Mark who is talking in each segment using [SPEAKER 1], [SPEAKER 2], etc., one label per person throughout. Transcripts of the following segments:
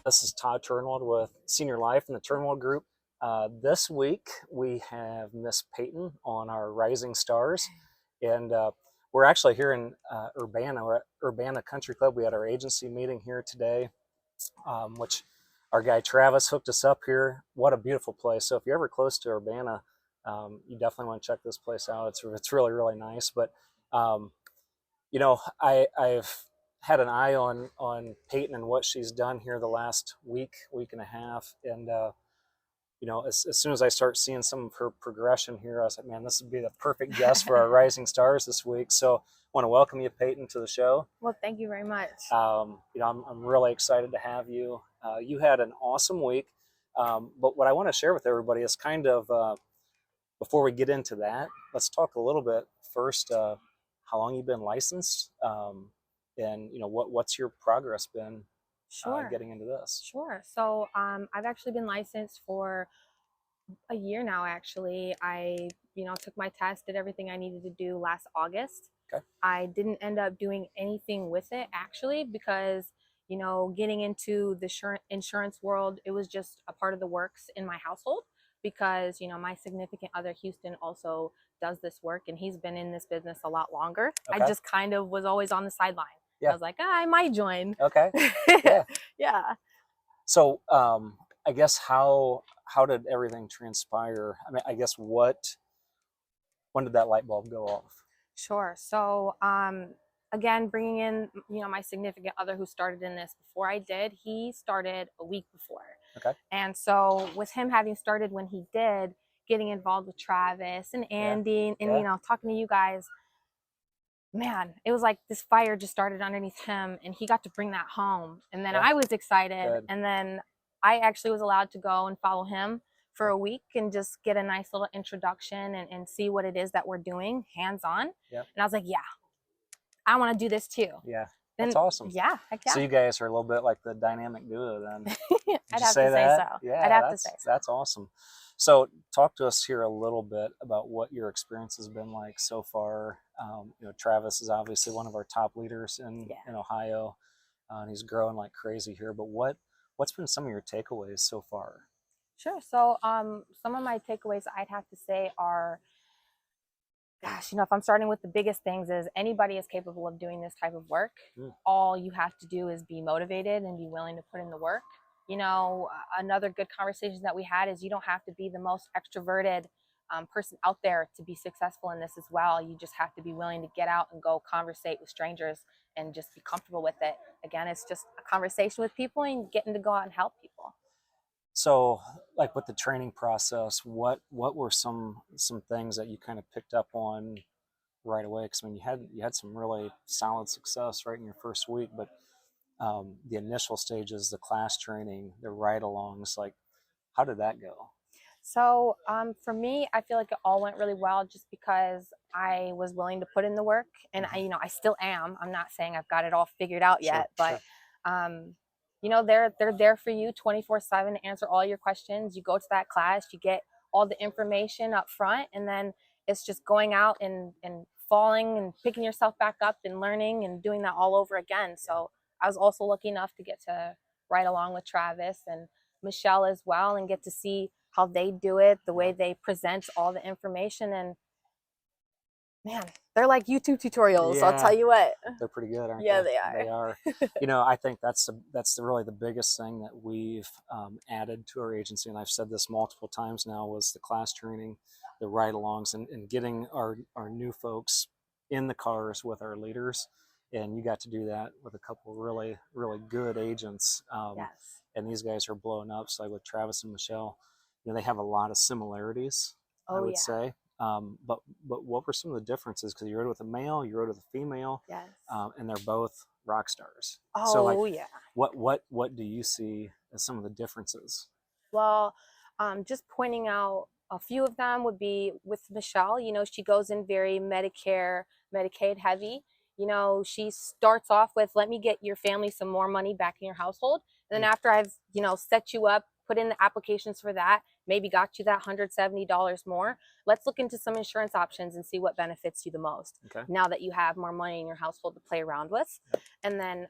[SPEAKER 1] This is Todd Turnwald with Senior Life in the Turnwald Group. This week we have Miss Peyton on our Rising Stars, and we're actually here in Urbana. We're at Urbana Country Club. We had our agency meeting here today, which our guy Travis hooked us up here. What a beautiful place! So if you're ever close to Urbana, you definitely want to check this place out. It's really, really nice. But I've had an eye on Peyton and what she's done here the last week and a half, and as soon as I start seeing some of her progression here, I was like, man, this would be the perfect guest for our Rising Stars this week. So I want to welcome you, Peyton, to the show.
[SPEAKER 2] Well, thank you very much.
[SPEAKER 1] I'm really excited to have you. You had an awesome week, but what I want to share with everybody is kind of before we get into that, let's talk a little bit first. How long you've been licensed, and what's your progress been getting into this?
[SPEAKER 2] Sure. So I've actually been licensed for a year now. Actually, I took my test, did everything I needed to do last August.
[SPEAKER 1] Okay.
[SPEAKER 2] I didn't end up doing anything with it actually because getting into the insurance world, it was just a part of the works in my household because my significant other Houston also does this work and he's been in this business a lot longer.
[SPEAKER 1] Okay.
[SPEAKER 2] I just kind of was always on the sideline.
[SPEAKER 1] Yeah.
[SPEAKER 2] I was like, I might join.
[SPEAKER 1] Okay. Yeah.
[SPEAKER 2] Yeah.
[SPEAKER 1] So I guess how did everything transpire? I mean, I guess when did that light bulb go off?
[SPEAKER 2] Sure. So again, bringing in my significant other who started in this before I did, he started a week before.
[SPEAKER 1] Okay.
[SPEAKER 2] And so with him having started when he did, getting involved with Travis and Andy and talking to you guys, man, it was like this fire just started underneath him and he got to bring that home. And then I was excited.
[SPEAKER 1] Good.
[SPEAKER 2] And then I actually was allowed to go and follow him for a week and just get a nice little introduction and see what it is that we're doing hands-on.
[SPEAKER 1] Yep.
[SPEAKER 2] And I was like, yeah, I want to do this too.
[SPEAKER 1] Yeah. That's awesome.
[SPEAKER 2] Yeah, heck yeah.
[SPEAKER 1] So you guys are a little bit like the dynamic duo then.
[SPEAKER 2] I'd have to say so.
[SPEAKER 1] Yeah,
[SPEAKER 2] I'd have to say so.
[SPEAKER 1] That's awesome. So talk to us here a little bit about what your experience has been like so far. Travis is obviously one of our top leaders in Ohio, and he's growing like crazy here. But what's been some of your takeaways so far?
[SPEAKER 2] Sure. So some of my takeaways I'd have to say are, gosh, if I'm starting with the biggest things is anybody is capable of doing this type of work. All you have to do is be motivated and be willing to put in the work. Another good conversation that we had is you don't have to be the most extroverted person out there to be successful in this as well. You just have to be willing to get out and go conversate with strangers and just be comfortable with it. Again, it's just a conversation with people and getting to go out and help people.
[SPEAKER 1] So, like with the training process, what were some things that you kind of picked up on right away? Because I mean, you had some really solid success right in your first week, but the initial stages, the class training, the ride-alongs, like how did that go?
[SPEAKER 2] So for me, I feel like it all went really well just because I was willing to put in the work, and I still am. I'm not saying I've got it all figured out yet, but they're there for you 24/7 to answer all your questions. You go to that class, you get all the information up front, and then it's just going out and falling and picking yourself back up and learning and doing that all over again. So I was also lucky enough to get to ride along with Travis and Michelle as well and get to see how they do it, the way they present all the information. And man, they're like YouTube tutorials.
[SPEAKER 1] Yeah,
[SPEAKER 2] I'll tell you what.
[SPEAKER 1] They're pretty good, aren't they?
[SPEAKER 2] Yeah, they are.
[SPEAKER 1] They are. I think that's really the biggest thing that we've added to our agency, and I've said this multiple times now, was the class training, the ride-alongs, and getting our new folks in the cars with our leaders. And you got to do that with a couple of really, really good agents.
[SPEAKER 2] Yes.
[SPEAKER 1] And these guys are blowing up. So like with Travis and Michelle, they have a lot of similarities, I would say. But what were some of the differences? Because you rode with a male, you rode with a female.
[SPEAKER 2] Yes.
[SPEAKER 1] And they're both rock stars.
[SPEAKER 2] Oh,
[SPEAKER 1] so
[SPEAKER 2] yeah.
[SPEAKER 1] What do you see as some of the differences?
[SPEAKER 2] Well, just pointing out a few of them would be with Michelle. She goes in very Medicaid heavy. She starts off with, let me get your family some more money back in your household. And then after I've, set you up, put in the applications for that, maybe got you that $170 more. Let's look into some insurance options and see what benefits you the most.
[SPEAKER 1] Okay.
[SPEAKER 2] Now that you have more money in your household to play around with.
[SPEAKER 1] Yep.
[SPEAKER 2] And then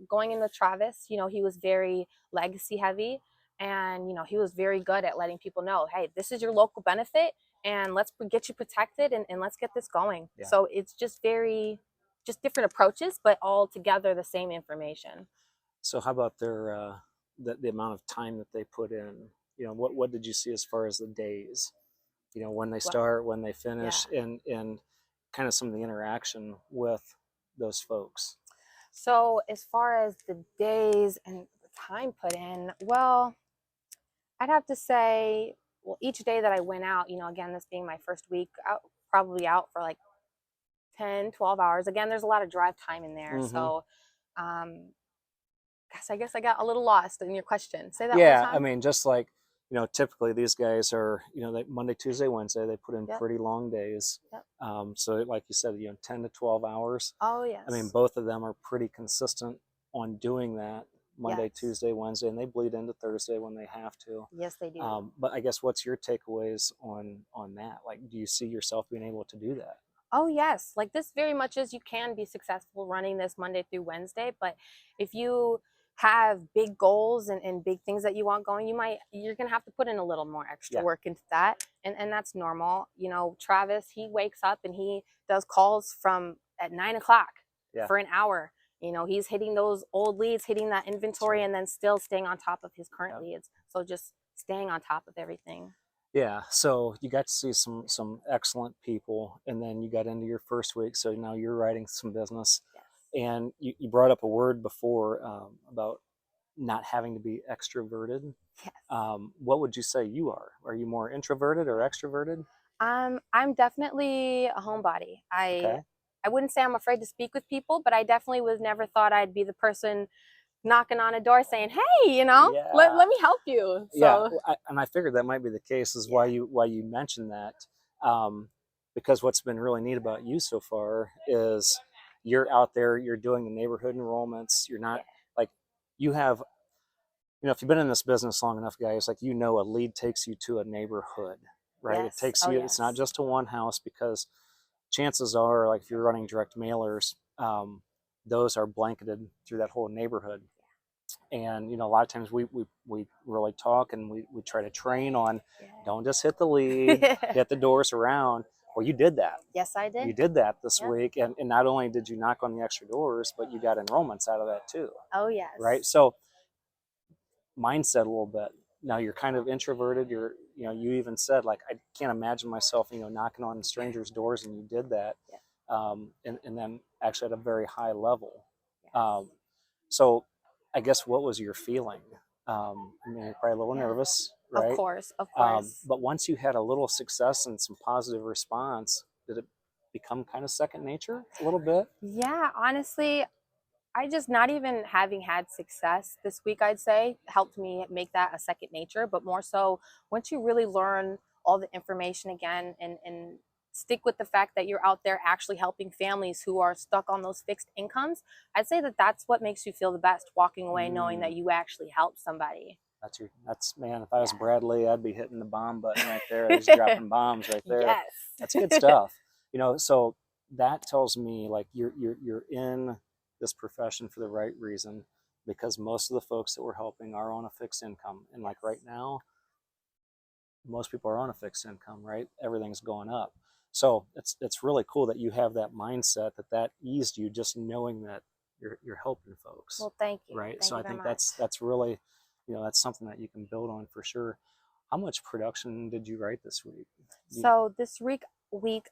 [SPEAKER 2] going in with Travis, you know, he was very legacy heavy, and you know, he was very good at letting people know, hey, this is your local benefit, and let's get you protected, and let's get this going.
[SPEAKER 1] Yeah.
[SPEAKER 2] So it's just just different approaches, but all together the same information.
[SPEAKER 1] So how about their the amount of time that they put in? You know, what did you see as far as the days? You know, when they start, when they finish, and kind of some of the interaction with those folks.
[SPEAKER 2] So as far as the days and the time put in, well, I'd have to say, well, each day that I went out, you know, again, this being my first week, probably out for like 10, 12 hours. Again, there's a lot of drive time in there.
[SPEAKER 1] Mm-hmm.
[SPEAKER 2] So, I guess I got a little lost in your question. Say that one
[SPEAKER 1] Yeah,
[SPEAKER 2] time.
[SPEAKER 1] I mean, just like, you know, typically these guys are, you know, they, Monday, Tuesday, Wednesday, they put in
[SPEAKER 2] Yep.
[SPEAKER 1] pretty long days.
[SPEAKER 2] Yep.
[SPEAKER 1] So like you said, you know, 10 to 12 hours.
[SPEAKER 2] Oh, yes.
[SPEAKER 1] I mean, both of them are pretty consistent on doing that Monday,
[SPEAKER 2] Yes.
[SPEAKER 1] Tuesday, Wednesday, and they bleed into Thursday when they have to.
[SPEAKER 2] Yes, they do.
[SPEAKER 1] But I guess what's your takeaways on that? Like, do you see yourself being able to do that?
[SPEAKER 2] Oh, yes. Like this very much is you can be successful running this Monday through Wednesday, but if you have big goals and big things that you want going, you're going to have to put in a little more extra work into that. And that's normal. You know, Travis, he wakes up and he does calls from at 9 o'clock for an hour. You know, he's hitting those old leads, hitting that inventory, and then still staying on top of his current leads. So just staying on top of everything.
[SPEAKER 1] Yeah, so you got to see some excellent people, and then you got into your first week, so now you're writing some business.
[SPEAKER 2] Yes.
[SPEAKER 1] And you brought up a word before about not having to be extroverted.
[SPEAKER 2] Yes.
[SPEAKER 1] What would you say you are? Are you more introverted or extroverted?
[SPEAKER 2] I'm definitely a homebody. I wouldn't say I'm afraid to speak with people, but I definitely never thought I'd be the person knocking on a door saying, hey, you know, let me help you. So
[SPEAKER 1] and I figured that might be the case, is why you mentioned that, because what's been really neat about you so far is you're out there, you're doing the neighborhood enrollments. You're not like, you have, you know, if you've been in this business long enough, guys, like, you know, a lead takes you to a neighborhood, right? It takes you, it's not just to one house, because chances are, like, if you're running direct mailers, those are blanketed through that whole neighborhood. And, you know, a lot of times we really talk, and we try to train on, don't just hit the lead, hit the doors around. Well, you did that.
[SPEAKER 2] Yes, I did.
[SPEAKER 1] You did that this week. And not only did you knock on the extra doors, but you got enrollments out of that too.
[SPEAKER 2] Oh, yes.
[SPEAKER 1] Right. So mindset a little bit. Now you're kind of introverted. You know, you even said, like, I can't imagine myself, you know, knocking on strangers' doors, and you did that. And then actually at a very high level. So I guess, what was your feeling? I mean, you're probably a little nervous, right?
[SPEAKER 2] Of course.
[SPEAKER 1] But once you had a little success and some positive response, did it become kind of second nature a little bit?
[SPEAKER 2] Yeah, honestly, I just, not even having had success this week, I'd say, helped me make that a second nature. But more so, once you really learn all the information again, and stick with the fact that you're out there actually helping families who are stuck on those fixed incomes, I'd say that that's what makes you feel the best, walking away knowing that you actually helped somebody.
[SPEAKER 1] That's man, if I was Bradley, I'd be hitting the bomb button right there. He's dropping bombs right there.
[SPEAKER 2] Yes.
[SPEAKER 1] That's good stuff. You know, so that tells me, like, you're in this profession for the right reason, because most of the folks that we're helping are on a fixed income. And like right now, most people are on a fixed income, right? Everything's going up. So it's really cool that you have that mindset, that eased you, just knowing that you're helping folks.
[SPEAKER 2] Well, thank you.
[SPEAKER 1] Right.
[SPEAKER 2] Thank
[SPEAKER 1] so
[SPEAKER 2] you
[SPEAKER 1] I
[SPEAKER 2] very
[SPEAKER 1] think
[SPEAKER 2] much.
[SPEAKER 1] that's really, you know, that's something that you can build on for sure. How much production did you write this week?
[SPEAKER 2] So this week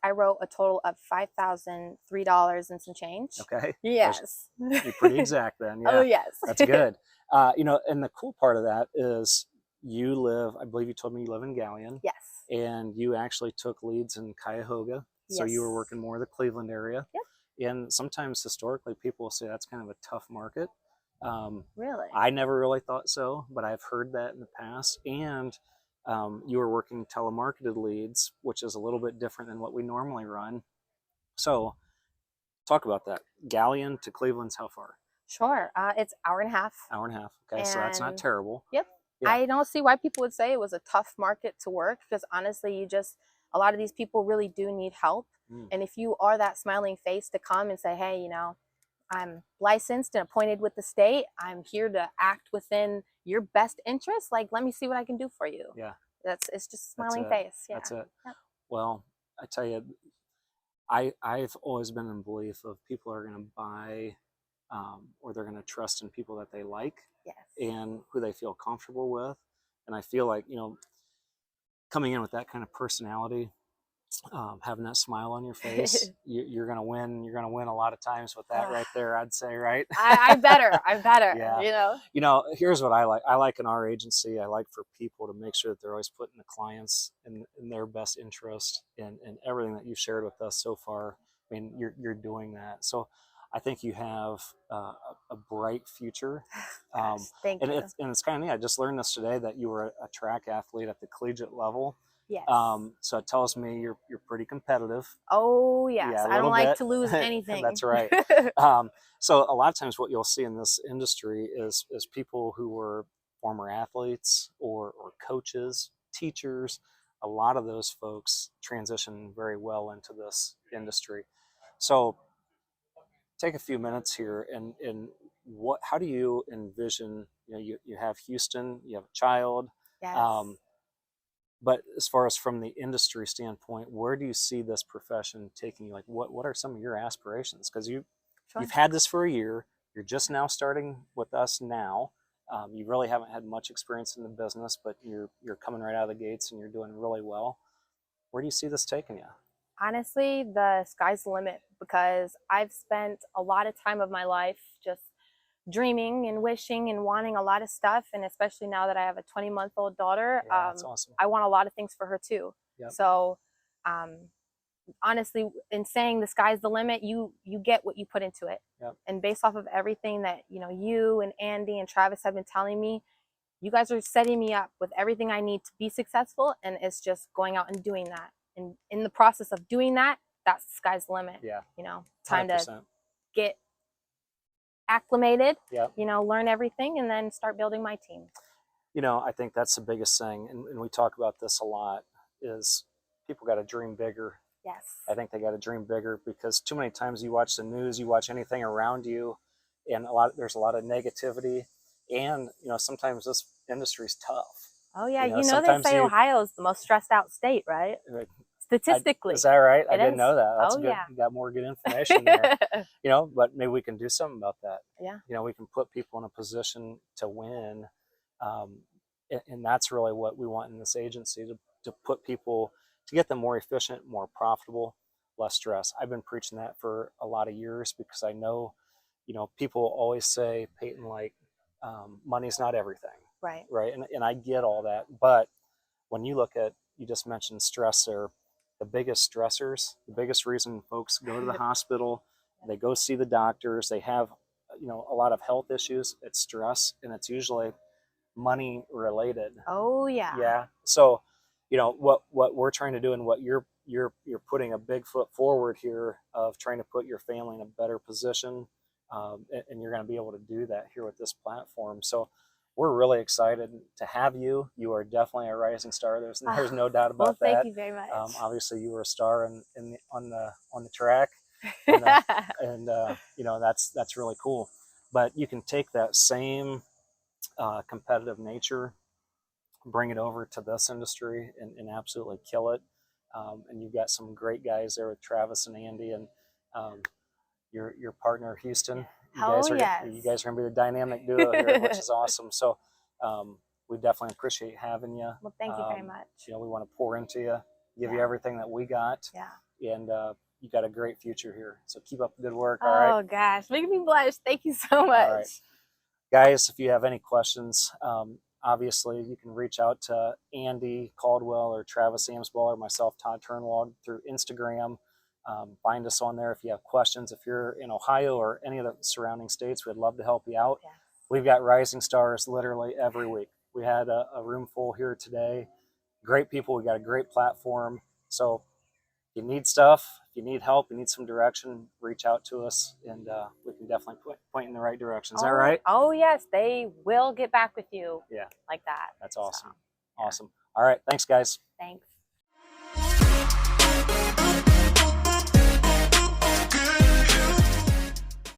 [SPEAKER 2] I wrote a total of $5,003 and some change.
[SPEAKER 1] Okay.
[SPEAKER 2] Yes.
[SPEAKER 1] You're pretty exact then. Yeah.
[SPEAKER 2] Oh, yes.
[SPEAKER 1] That's good. You know, and the cool part of that is you live, I believe you told me you live in Galleon.
[SPEAKER 2] Yes.
[SPEAKER 1] And you actually took leads in Cuyahoga. So you were working more the Cleveland area.
[SPEAKER 2] Yep.
[SPEAKER 1] And sometimes historically people will say that's kind of a tough market.
[SPEAKER 2] Really?
[SPEAKER 1] I never really thought so, but I've heard that in the past. And you were working telemarketed leads, which is a little bit different than what we normally run. So talk about that. Galleon to Cleveland's how far?
[SPEAKER 2] Sure. It's hour and a half.
[SPEAKER 1] Hour and a half. Okay, so that's not terrible.
[SPEAKER 2] Yep.
[SPEAKER 1] Yeah.
[SPEAKER 2] I don't see why people would say it was a tough market to work, because honestly, a lot of these people really do need help. And if you are that smiling face to come and say, hey, I'm licensed and appointed with the state, I'm here to act within your best interest, like, let me see what I can do for you.
[SPEAKER 1] Yeah.
[SPEAKER 2] It's just a smiling face. Yeah.
[SPEAKER 1] That's it.
[SPEAKER 2] Yep.
[SPEAKER 1] Well, I tell you, I've always been in belief of people are going to buy or they're going to trust in people that they like
[SPEAKER 2] Yes.
[SPEAKER 1] and who they feel comfortable with. And I feel like, coming in with that kind of personality, having that smile on your face, you're going to win. You're going to win a lot of times with that right there, I'd say, right?
[SPEAKER 2] I better.
[SPEAKER 1] Yeah. Here's what I like. I like in our agency, I like for people to make sure that they're always putting the clients in their best interest, and everything that you've shared with us so far. I mean, you're doing that. So I think you have a bright future.
[SPEAKER 2] Gosh, thank you.
[SPEAKER 1] It's kind of neat. I just learned this today that you were a track athlete at the collegiate level.
[SPEAKER 2] Yes.
[SPEAKER 1] So it tells me you're pretty competitive.
[SPEAKER 2] Oh yes.
[SPEAKER 1] Yeah,
[SPEAKER 2] I don't like to lose anything.
[SPEAKER 1] That's right. So a lot of times what you'll see in this industry is people who were former athletes or coaches, teachers. A lot of those folks transition very well into this industry. So take a few minutes here and how do you envision, you have Houston, you have a child.
[SPEAKER 2] Yes.
[SPEAKER 1] But as far as from the industry standpoint, where do you see this profession taking you? Like, what are some of your aspirations? Because you've had this for a year. You're just now starting with us now. You really haven't had much experience in the business, but you're coming right out of the gates and you're doing really well. Where do you see this taking you?
[SPEAKER 2] Honestly, the sky's the limit, because I've spent a lot of time of my life just dreaming and wishing and wanting a lot of stuff. And especially now that I have a 20-month-old daughter,
[SPEAKER 1] that's awesome.
[SPEAKER 2] I want a lot of things for her too.
[SPEAKER 1] Yep.
[SPEAKER 2] So honestly, in saying the sky's the limit, you get what you put into it.
[SPEAKER 1] Yep.
[SPEAKER 2] And based off of everything that you and Andy and Travis have been telling me, you guys are setting me up with everything I need to be successful. And it's just going out and doing that. And in the process of doing that, that's the sky's the limit.
[SPEAKER 1] Yeah.
[SPEAKER 2] Time
[SPEAKER 1] 100%.
[SPEAKER 2] to get acclimated,
[SPEAKER 1] yep.
[SPEAKER 2] Learn everything, and then start building my team.
[SPEAKER 1] I think that's the biggest thing, and we talk about this a lot, is people got to dream bigger.
[SPEAKER 2] Yes.
[SPEAKER 1] I think they got to dream bigger, because too many times you watch the news, you watch anything around you, and there's a lot of negativity, and sometimes this industry's tough.
[SPEAKER 2] Oh yeah, they say Ohio is the most stressed out state, right? Statistically.
[SPEAKER 1] Is that right? I didn't know that. That's
[SPEAKER 2] good.
[SPEAKER 1] Yeah. You got more good information there. But maybe we can do something about that.
[SPEAKER 2] Yeah.
[SPEAKER 1] We can put people in a position to win. And that's really what we want in this agency, to put people, to get them more efficient, more profitable, less stress. I've been preaching that for a lot of years, because I know, people always say, Peyton, like, money's not everything.
[SPEAKER 2] Right.
[SPEAKER 1] Right. And I get all that. But when you look at, you just mentioned stress there, the biggest stressors, the biggest reason folks go to the hospital, they go see the doctors, they have, a lot of health issues, it's stress, and it's usually money related.
[SPEAKER 2] Oh yeah.
[SPEAKER 1] Yeah. So, what we're trying to do, and what you're putting a big foot forward here of trying to put your family in a better position, and you're going to be able to do that here with this platform. So we're really excited to have you. You are definitely a rising star. There's no doubt about that.
[SPEAKER 2] Thank you very much.
[SPEAKER 1] Obviously, you were a star on the track, and that's really cool. But you can take that same competitive nature, bring it over to this industry, and absolutely kill it. And you've got some great guys there with Travis and Andy, and your partner Houston. You guys are going to be the dynamic duo here, which is awesome. So we definitely appreciate having you.
[SPEAKER 2] Well, thank you very much.
[SPEAKER 1] We want to pour into you, give you everything that we got.
[SPEAKER 2] Yeah.
[SPEAKER 1] And you got a great future here. So keep up the good work.
[SPEAKER 2] All right. Oh gosh, making me blush. Thank you so much.
[SPEAKER 1] All right. Guys, if you have any questions, obviously you can reach out to Andy Caldwell or Travis Amsball or myself, Todd Turnwald, through Instagram. Find us on there if you have questions. If you're in Ohio or any of the surrounding states, we'd love to help you out.
[SPEAKER 2] Yes.
[SPEAKER 1] We've got rising stars literally every week. We had a room full here today. Great people. We got a great platform. So if you need stuff, if you need help, you need some direction, reach out to us, and we can definitely point in the right direction. Is that right?
[SPEAKER 2] Oh yes, they will get back with you.
[SPEAKER 1] Yeah.
[SPEAKER 2] Like that.
[SPEAKER 1] That's awesome.
[SPEAKER 2] So, yeah.
[SPEAKER 1] Awesome. All right. Thanks, guys.
[SPEAKER 2] Thanks.